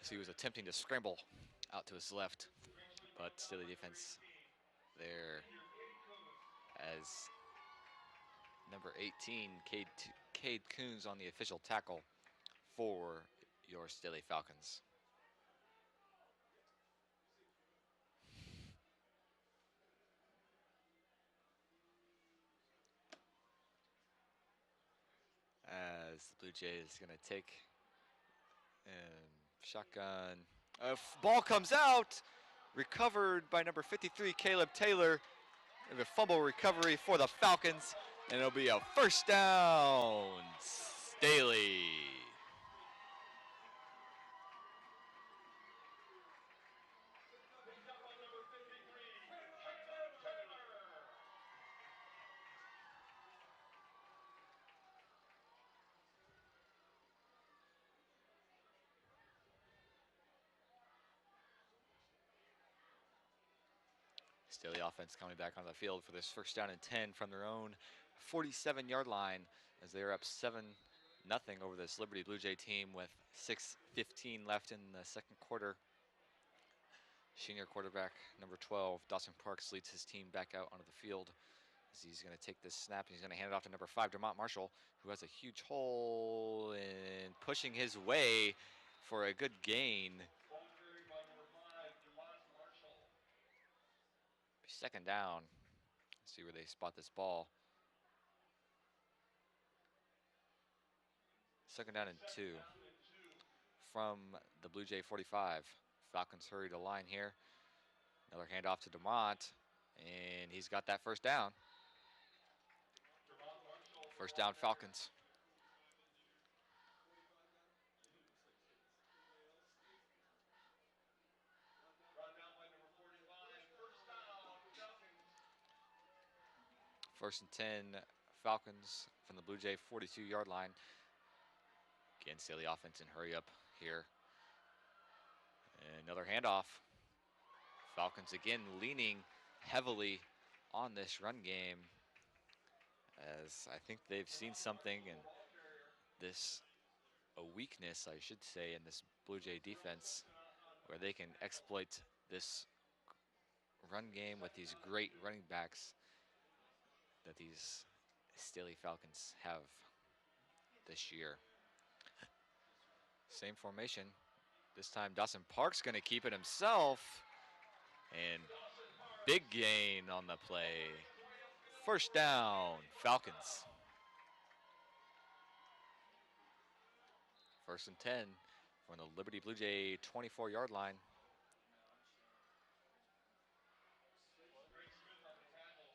Speaker 1: as he was attempting to scramble out to his left, but Staley defense there as number 18, Cade Coons on the official tackle for your Staley Falcons. As the Blue Jays going to take and shotgun. Ball comes out, recovered by number 53, Caleb Taylor. And a fumble recovery for the Falcons, and it'll be a first down, Staley.
Speaker 5: Picked up on number 53, Caleb Taylor.
Speaker 1: Staley offense coming back on the field for this first down and 10 from their own 47-yard line as they're up 7-0 over this Liberty Blue Jay team with 6:15 left in the second quarter. Senior quarterback number 12, Dawson Parks, leads his team back out onto the field as he's going to take this snap and he's going to hand it off to number 5, Dermont Marshall, who has a huge hole and pushing his way for a good gain.
Speaker 5: Ball carried by number 5, Demont Marshall.
Speaker 1: Second down. Let's see where they spot this ball. Second down and 2 from the Blue Jay 45. Falcons hurry to line here. Another handoff to Demont, and he's got that first down. First down, Falcons.
Speaker 5: Brought down by number 45, first down, Falcons.
Speaker 1: First and 10, Falcons from the Blue Jay 42-yard line. Again, Staley offense and hurry up here. And another handoff. Falcons again leaning heavily on this run game, as I think they've seen something in this, a weakness, I should say, in this Blue Jay defense, where they can exploit this run game with these great running backs that these Staley Falcons have this year. Same formation. This time Dawson Park's going to keep it himself. And big gain on the play. First down, Falcons. First and 10 from the Liberty Blue Jay 24-yard line.
Speaker 5: Greg Smith on the tackle.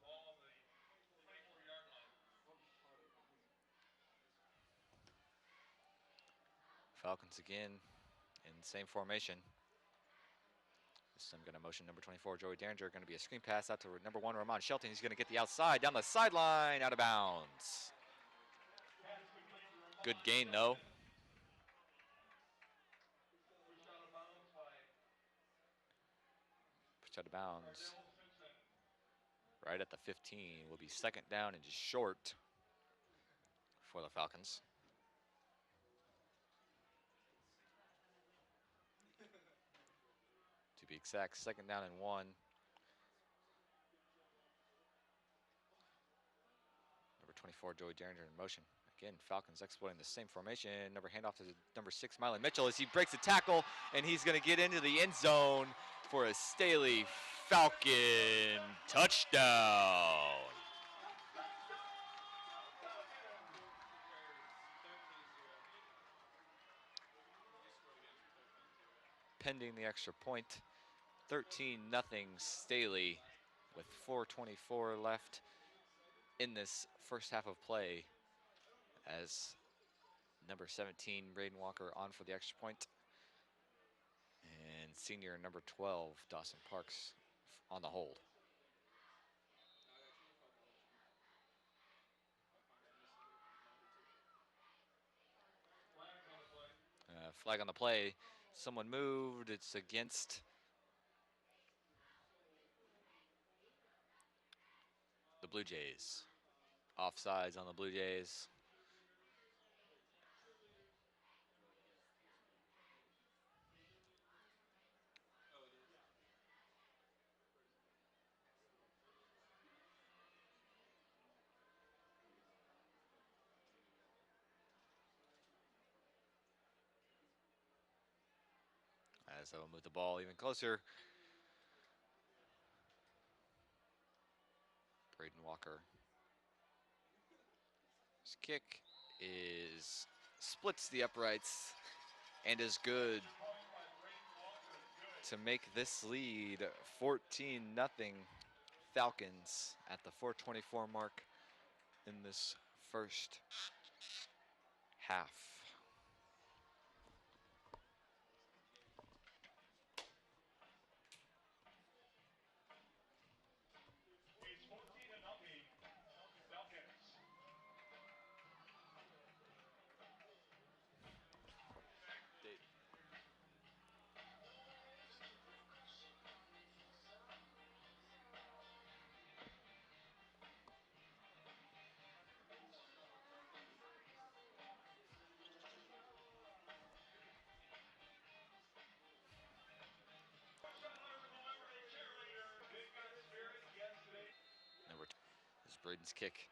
Speaker 5: Ball on the 24-yard line.
Speaker 1: Falcons again in the same formation. This time going to motion number 24, Joey Derringer. Going to be a screen pass out to number 1, Ramon Shelton. He's going to get the outside, down the sideline, out of bounds. Good gain, though.
Speaker 5: Pushed out of bounds by
Speaker 1: Pushed out of bounds.
Speaker 5: Bill Simpson.
Speaker 1: Right at the 15. Will be second down and just short for the Falcons. To be exact, second down and 1. Number 24, Joey Derringer in motion. Again, Falcons exploiting the same formation. Number handoff to number 6, Mylon Mitchell, as he breaks a tackle, and he's going to get into the end zone for a Staley Falcon touchdown. Pending the extra point, 13-0 Staley with 4:24 left in this first half of play, as number 17, Braden Walker, on for the extra point, and senior number 12, Dawson Parks, on the hold.
Speaker 5: Flags on the play.
Speaker 1: Flag on the play. Someone moved. It's against the Blue Jays. Offsides on the Blue Jays. As they'll move the ball even closer. Braden Walker. His kick is splits the uprights and is good to make this lead 14-0 Falcons at the 4:24 mark in this first half.
Speaker 5: It's 14-0 Falcons.
Speaker 1: Number 2 is Braden's kick.